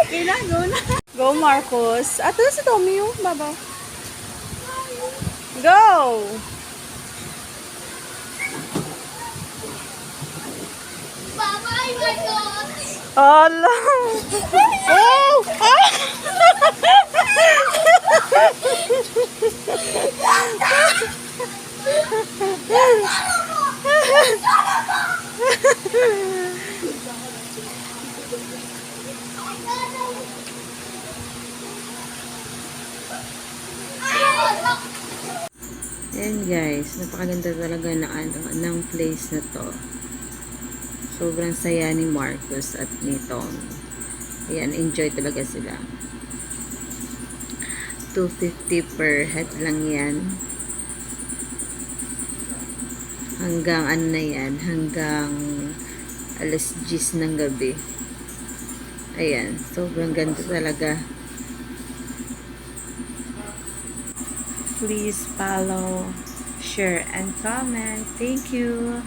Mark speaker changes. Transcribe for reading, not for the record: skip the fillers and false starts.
Speaker 1: Kailan, go na. Go, Marcos. Ato na si Tommy yung baba. Go!
Speaker 2: Bye-bye, Marcos!
Speaker 1: Allah! Oh! Ayan guys, napakaganda talaga na ng place na to. Sobrang saya ni Marcos at ni Tom. Ayan, enjoy talaga sila. 250 per head lang yan. Hanggang ano na yan, hanggang alas 10 ng gabi. Ayan, sobrang ganda talaga. Please follow, share, and comment. Thank you.